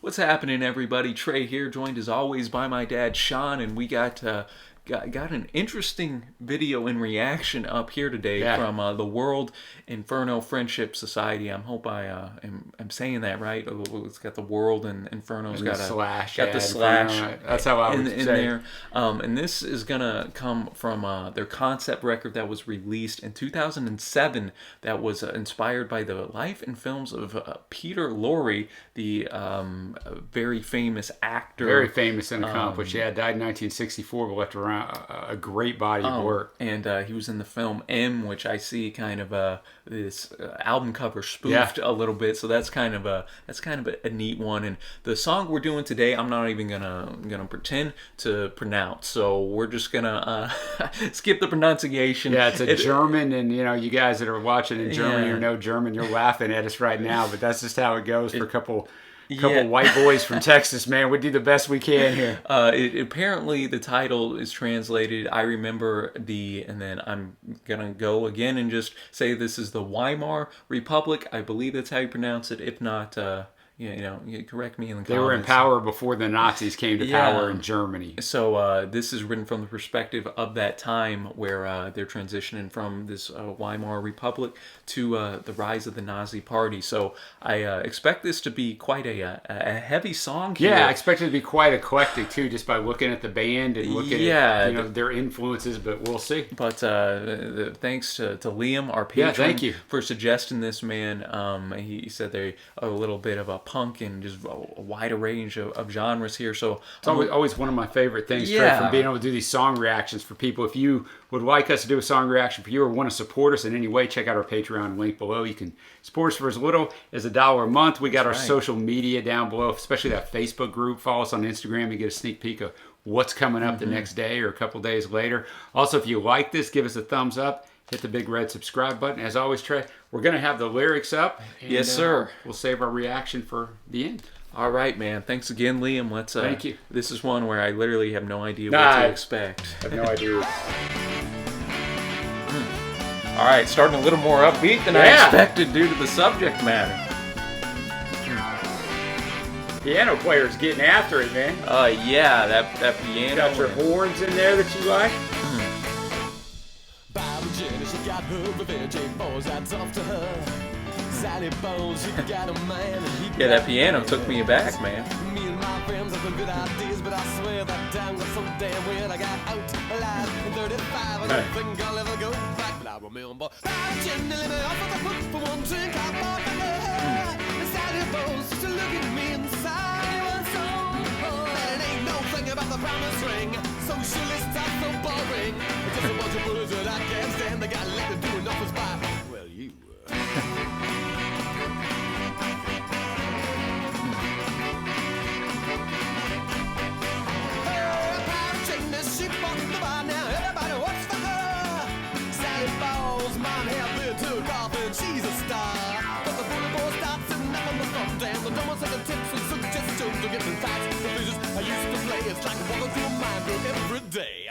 What's happening, everybody? Trey here, joined as always by my dad, Sean, and we got an interesting video and reaction up here today from the World Inferno Friendship Society. I hope I'm saying that right. It's got the World and Inferno's got the slash. That's how I would in say there. And this is gonna come from their concept record that was released in 2007. That was inspired by the life and films of Peter Lorre, the very famous actor, very famous and accomplished. Died in 1964, but left around a great body of work. And he was in the film M, which I see kind of this album cover spoofed a little bit. So that's kind of a neat one. And the song we're doing today, I'm not even gonna pretend to pronounce. So we're just gonna skip the pronunciation. Yeah, it's German, and you guys that are watching in Germany or know German, you're laughing at us right now. But that's just how it goes for a couple white boys from Texas, man. We do the best we can here. Apparently, the title is translated, I remember and then I'm going to go again and just say this is the Weimar Republic. I believe that's how you pronounce it. If not, you correct me in the comments. They were in power before the Nazis came to power in Germany. So this is written from the perspective of that time where they're transitioning from this Weimar Republic to the rise of the Nazi Party. So I expect this to be quite a heavy song here. Yeah, I expect it to be quite eclectic too, just by looking at the band and looking at their influences, but we'll see. But thanks to Liam, our patron, thank you for suggesting this, man. He said they're a little bit of a punk and just a wider range of genres here. So it's always one of my favorite things, Trey, from being able to do these song reactions for people. If you would like us to do a song reaction for you or want to support us in any way, check out our Patreon link below. You can support us for as little as $1 a month. We got our social media down below, especially that Facebook group. Follow us on Instagram and get a sneak peek of what's coming up the next day or a couple days later. Also, if you like this, give us a thumbs up. Hit the big red subscribe button. As always, Trey, we're going to have the lyrics up. And, yes, sir. We'll save our reaction for the end. All right, man. Thanks again, Liam. Let's. Thank you. This is one where I literally have no idea what to expect. I have no idea. All right, starting a little more upbeat than I expected due to the subject matter. Piano player's getting after it, man. Yeah, that piano. Got your horns in there that you like. Got her revenge, boys, that's off to her. Sally Bones, she got a man, and he that piano took me aback, man. Me and my friends have some good ideas, but I swear that time got so damn weird. I got out alive in 35, and I don't think I'll ever go back. But I remember Jenny let me off at the hook for one drink. I bought the love. Sally Bones, just looking at me inside. You want some? And it ain't no thing about the promise ring. Socialist, I'm so boring. Just a bunch of bullets that I can't stand. They got let to do enough is by. Well, you. She bought the bar now. Everybody works for her. Sally Ball's mom hair took off and she's a star. But the bully boy starts sitting up on the front damn. The dumb ones taking tips and suggestions to get in fights. The visions I used to play. It's like walking through a mind book every day.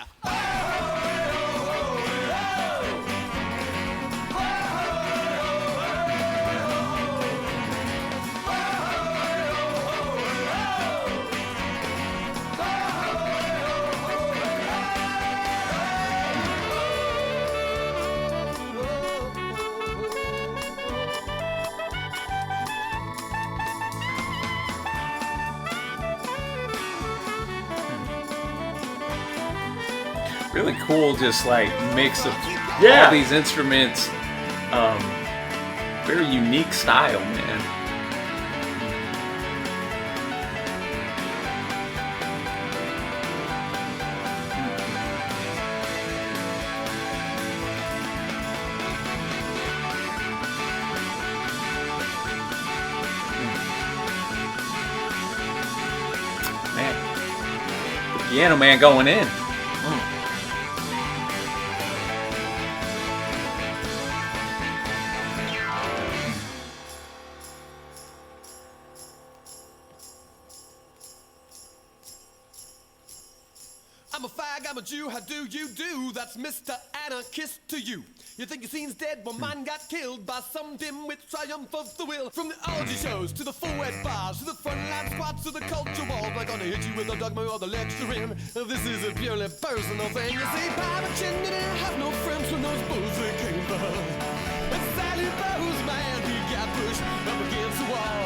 Really cool, just like mix of all these instruments. Very unique style, man. Man, the piano man going in. I'm a fag, I'm a Jew, how do you do? That's Mr. Anarchist to you. You think your scene's dead, well man got killed by some dimwit triumph of the will. From the orgy shows to the full-wet bars, to the frontline squats, to the culture walls. We're gonna hit you with a dogma or the lecturing. This is a purely personal thing. You see, Bobby Chin didn't have no friends from those bulls that came from. And Sally Bowes, man, he got pushed up against the wall.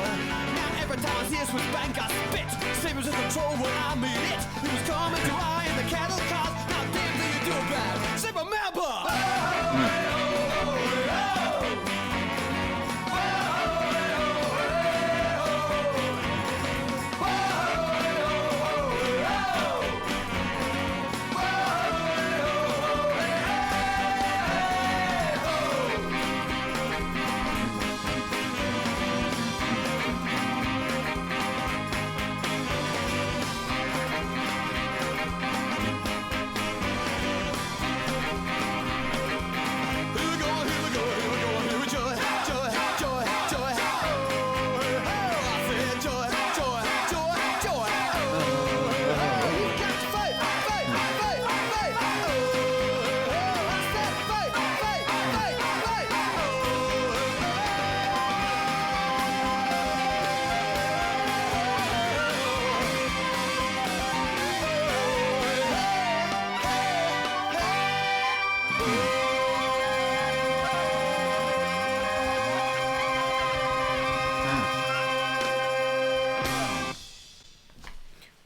Now every time I see a Swiss bank, I spit. Sabres in control when I meet it. He was coming to eye in the cattle cars. Now damn, do you do bad? Say remember!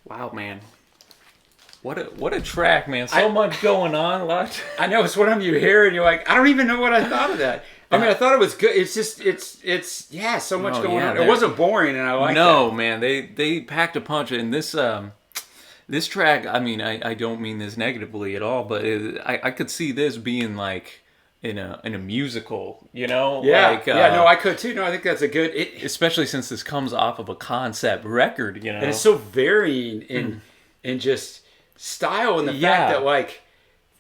Wow, man. What a track, man. So much going on. A lot. I know, it's one of you hear and you're like, I don't even know what I thought of that. I mean, I thought it was good. It's just, it's so much going on. It wasn't boring, and I like that. No, man. They packed a punch. And this track, I mean, I don't mean this negatively at all, but I could see this being like in a musical, you know? Yeah, like, no, I could too. No, I think that's a good... especially since this comes off of a concept record, you know? And it's so varying in just style, and the fact that, like,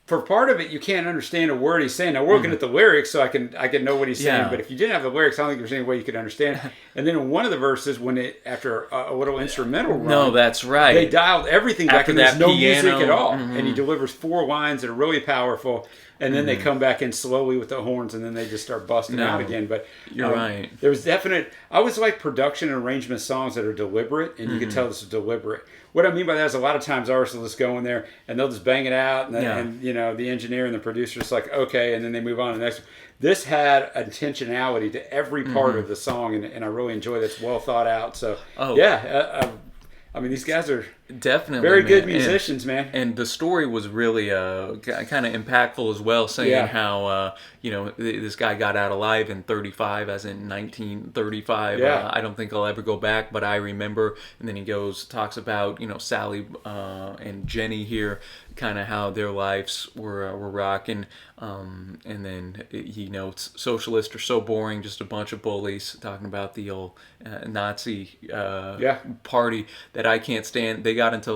for part of it, you can't understand a word he's saying. Now, we're looking at the lyrics, so I can know what he's saying, but if you didn't have the lyrics, I don't think there's any way you could understand. And then in one of the verses, after a little instrumental run... No, that's right. They dialed everything back, and there's no piano, music at all. And he delivers 4 lines that are really powerful, and then they come back in slowly with the horns, and then they just start busting out again. But you're right. There was definite... I always like production and arrangement songs that are deliberate, and you can tell this is deliberate. What I mean by that is a lot of times artists will just go in there and they'll just bang it out, and you know, the engineer and the producer's like, okay, and then they move on to the next one. This had intentionality to every part of the song, and I really enjoy that. It's well thought out. So I mean, these guys are definitely very good musicians, man. And the story was really kind of impactful as well, saying how you know, this guy got out alive in 35, as in 1935. I don't think I'll ever go back, but I remember. And then he talks about, you know, Sally and Jenny here, kind of how their lives were rocking. And then he notes, socialists are so boring, just a bunch of bullies, talking about the old Nazi party that I can't stand. They got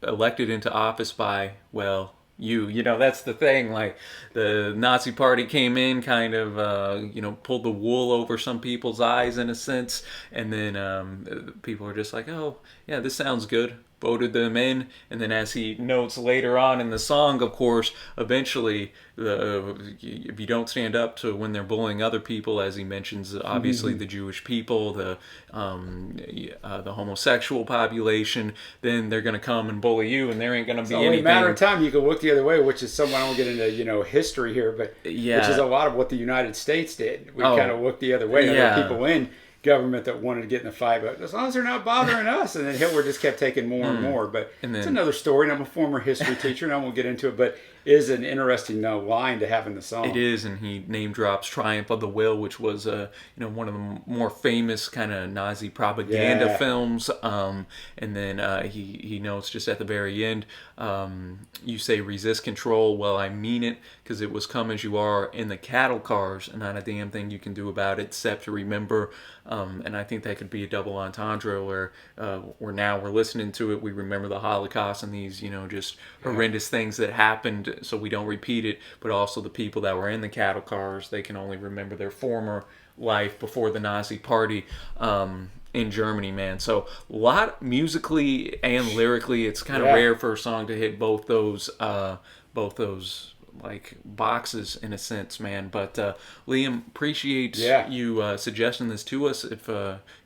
elected into office by, well, you know, that's the thing. Like, the Nazi party came in, kind of, you know, pulled the wool over some people's eyes in a sense. And then people are just like, oh, yeah, this sounds good. Voted them in. And then, as he notes later on in the song, of course, eventually, if you don't stand up to when they're bullying other people, as he mentions, obviously the Jewish people, the homosexual population, then they're going to come and bully you, and there ain't going to be anything. It's only a matter of time you can look the other way, which is something, I won't get into, you know, history here, but which is a lot of what the United States did. We kind of looked the other way. There were people in government that wanted to get in the fight, but as long as they're not bothering us, and then Hitler just kept taking more and more. But it's another story, and I'm a former history teacher, and I won't get into it, but it is an interesting line to have in the song. It is, and he name drops "Triumph of the Will," which was you know, one of the more famous kind of Nazi propaganda films. And then he notes just at the very end, you say resist control. Well, I mean it, because it was come as you are in the cattle cars, and not a damn thing you can do about it except to remember. And I think that could be a double entendre where we're listening to it, we remember the Holocaust and these, you know, just horrendous things that happened, so we don't repeat it, but also the people that were in the cattle cars, they can only remember their former life before the Nazi party in Germany, man. So a lot musically and lyrically, it's kind of rare for a song to hit both those like boxes in a sense, man. But Liam, appreciate you suggesting this to us. If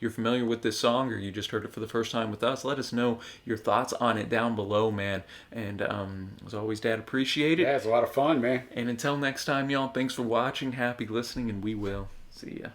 you're familiar with this song or you just heard it for the first time with us, let us know your thoughts on it down below, man. And as always, Dad, appreciate it. Yeah, it's a lot of fun, man. And until next time, y'all, thanks for watching, happy listening, and we will see ya.